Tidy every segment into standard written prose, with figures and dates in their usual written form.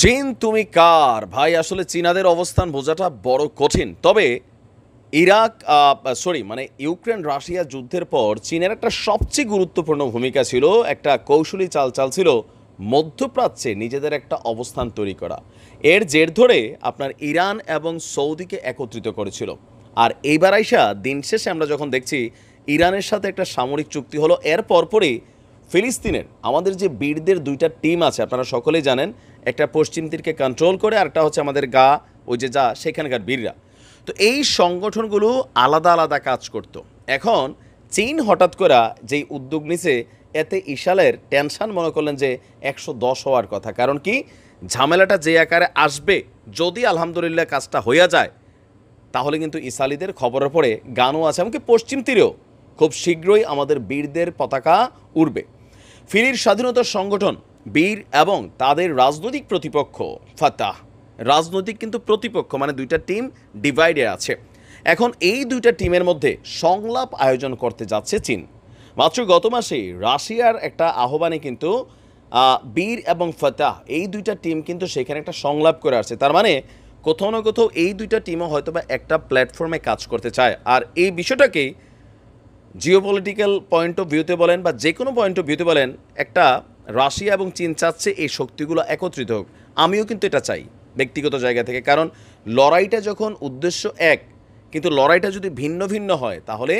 চীন তুমি কার ভাই? আসলে চীনাদের অবস্থান বোঝাটা বড় কঠিন। তবে ইউক্রেন রাশিয়া যুদ্ধের পর চীনের একটা সবচেয়ে গুরুত্বপূর্ণ ভূমিকা ছিল, একটা কৌশলী চাল ছিল মধ্যপ্রাচ্যে নিজেদের একটা অবস্থান তৈরি করা। এর জের ধরে আপনার ইরান এবং সৌদিকে একত্রিত করেছিল। আর এইবার আইসা দিন শেষে আমরা যখন দেখছি ইরানের সাথে একটা সামরিক চুক্তি হলো, এর পরপরই ফিলিস্তিনের আমাদের যে বীরদের দুইটা টিম আছে, আপনারা সকলেই জানেন, একটা পশ্চিম তীরকে কন্ট্রোল করে, আর একটা হচ্ছে আমাদের ওই যে সেখানকার বীররা। তো এই সংগঠনগুলো আলাদা আলাদা কাজ করত। এখন চীন হঠাৎ করে যেই উদ্যোগ নিছে, এতে ইশালের টেনশন মনে করলেন যে 110 হওয়ার কথা। কারণ কি, ঝামেলাটা যে আকারে আসবে, যদি আলহামদুলিল্লাহ কাজটা হইয়া যায়, তাহলে কিন্তু ইসালিদের খবরের পরে গানও আছে, এমনকি পশ্চিম তীরেও খুব শীঘ্রই আমাদের বীরদের পতাকা উড়বে। ফিলির স্বাধীনতার সংগঠন বীর এবং তাদের রাজনৈতিক প্রতিপক্ষ ফাতাহ, রাজনৈতিক কিন্তু প্রতিপক্ষ, মানে দুইটা টিম ডিভাইডে আছে। এখন এই দুইটা টিমের মধ্যে সংলাপ আয়োজন করতে যাচ্ছে চীন। মাত্র গত মাসে রাশিয়ার একটা আহ্বানে কিন্তু বীর এবং ফাতাহ এই দুইটা টিম কিন্তু সেখানে একটা সংলাপ করে আসছে। তার মানে কোথাও না কোথাও এই দুইটা টিমও হয়তো বা একটা প্ল্যাটফর্মে কাজ করতে চায়। আর এই বিষয়টাকেই জিওপলিটিক্যাল পয়েন্ট অফ ভিউতে বলেন বা যে কোনো পয়েন্ট অফ ভিউতে বলেন, একটা রাশিয়া এবং চীন চাচ্ছে এই শক্তিগুলো একত্রিত হোক। আমিও কিন্তু এটা চাই ব্যক্তিগত জায়গা থেকে, কারণ লড়াইটা যখন উদ্দেশ্য এক, কিন্তু লড়াইটা যদি ভিন্ন ভিন্ন হয়, তাহলে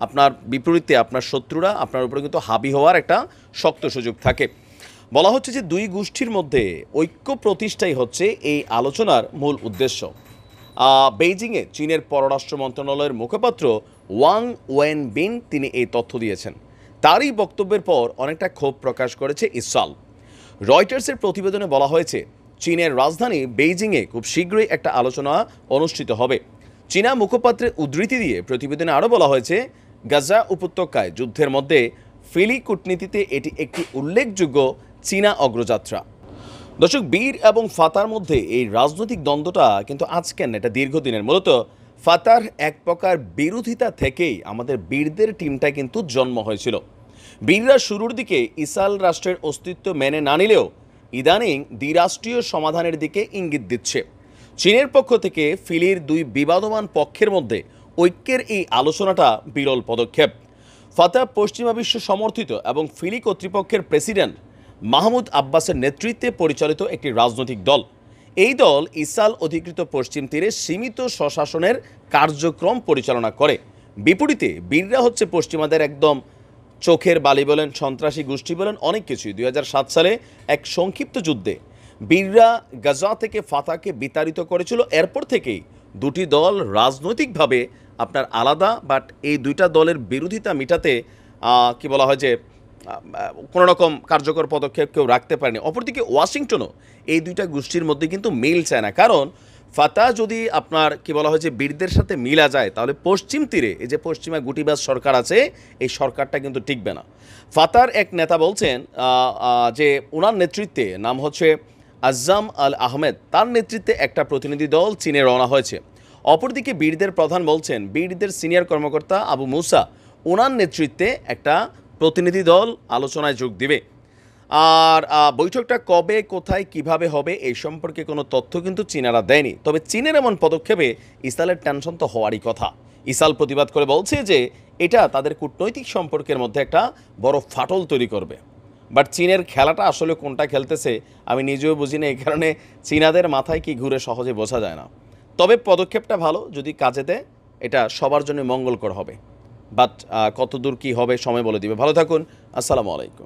আপনার বিপরীতে আপনার শত্রুরা আপনার উপরে কিন্তু হাবি হওয়ার একটা শক্ত সুযোগ থাকে। বলা হচ্ছে যে দুই গোষ্ঠীর মধ্যে ঐক্য প্রতিষ্ঠাই হচ্ছে এই আলোচনার মূল উদ্দেশ্য। বেইজিংয়ে চীনের পররাষ্ট্র মন্ত্রণালয়ের মুখপাত্র ওয়াং ওয়েনবিন তিনি এই তথ্য দিয়েছেন। তারই বক্তব্যের পর অনেকটা ক্ষোভ প্রকাশ করেছে ইসরায়েল। রয়টার্সের প্রতিবেদনে বলা হয়েছে, চীনের রাজধানী বেইজিংয়ে খুব শীঘ্রই একটা আলোচনা অনুষ্ঠিত হবে। চীনা মুখপাত্রের উদ্ধৃতি দিয়ে প্রতিবেদনে আরও বলা হয়েছে, গাজা উপত্যকায় যুদ্ধের মধ্যে ফিলি কূটনীতিতে এটি একটি উল্লেখযোগ্য চীনা অগ্রযাত্রা। দর্শক, বীর এবং ফাতার মধ্যে এই রাজনৈতিক দ্বন্দ্বটা কিন্তু আজকের না, এটা দীর্ঘদিনের। মূলত ফাতার এক প্রকার বিরোধিতা থেকেই আমাদের বীরদের টিমটা কিন্তু জন্ম হয়েছিল। বীররা শুরুর দিকে ইসরায়েল রাষ্ট্রের অস্তিত্ব মেনে না নিলেও ইদানিং দ্বিরাষ্ট্রীয় সমাধানের দিকে ইঙ্গিত দিচ্ছে। চীনের পক্ষ থেকে ফিলির দুই বিবাদমান পক্ষের মধ্যে ঐক্যের এই আলোচনাটা বিরল পদক্ষেপ। ফাতাহ পশ্চিমা বিশ্ব সমর্থিত এবং ফিলি কর্তৃপক্ষের প্রেসিডেন্ট মাহমুদ আব্বাসের নেতৃত্বে পরিচালিত একটি রাজনৈতিক দল। এই দল ইসরায়েল অধিকৃত পশ্চিম তীরে সীমিত স্বশাসনের কার্যক্রম পরিচালনা করে। বিপরীতে বীররা হচ্ছে পশ্চিমাদের একদম চোখের বালি বলেন, সন্ত্রাসী গোষ্ঠী বলেন, অনেক কিছুই। 2007 সালে এক সংক্ষিপ্ত যুদ্ধে বীররা গাজা থেকে ফাতাহকে বিতাড়িত করেছিল। এরপর থেকেই দুটি দল রাজনৈতিকভাবে আপনার আলাদা, বাট এই দুইটা দলের বিরোধিতা মেটাতে কি বলা হয় যে কোনো রকম কার্যকর পদক্ষেপ কেউ রাখতে পারেনি। অপরদিকে ওয়াশিংটনও এই দুইটা গোষ্ঠীর মধ্যে কিন্তু মিল চায় না, কারণ ফাতাহ যদি আপনার কি বলা হয় যে বীরদের সাথে মিলা যায়, তাহলে পশ্চিম তীরে এই যে পশ্চিমা গুটিবাজ সরকার আছে, এই সরকারটা কিন্তু টিকবে না। ফাতার এক নেতা বলছেন যে ওনার নেতৃত্বে, নাম হচ্ছে আজ্জাম আল আহমেদ, তার নেতৃত্বে একটা প্রতিনিধি দল চীনে রওনা হয়েছে। অপরদিকে বীরদের প্রধান বলছেন, বীরদের সিনিয়র কর্মকর্তা আবু মুসা, ওনার নেতৃত্বে একটা প্রতিনিধি দল আলোচনায় যোগ দিবে। আর বৈঠকটা কবে, কোথায়, কিভাবে হবে এই সম্পর্কে কোনো তথ্য কিন্তু চীনারা দেয়নি। তবে চীনের এমন পদক্ষেপে ইসরায়েলের টেনশন তো হওয়ারই কথা। ইসরায়েল প্রতিবাদ করে বলছে যে এটা তাদের কূটনৈতিক সম্পর্কের মধ্যে একটা বড় ফাটল তৈরি করবে। বাট চীনের খেলাটা আসলে কোনটা খেলতেছে আমি নিজেও বুঝি না, এই কারণে চীনাদের মাথায় কি ঘুরে সহজে বোঝা যায় না। তবে পদক্ষেপটা ভালো, যদি কাজে দেয় এটা সবার জন্য মঙ্গলকর হবে। বাট কতদূর কী হবে সময় বলে দিবে। ভালো থাকুন, আসসালামু আলাইকুম।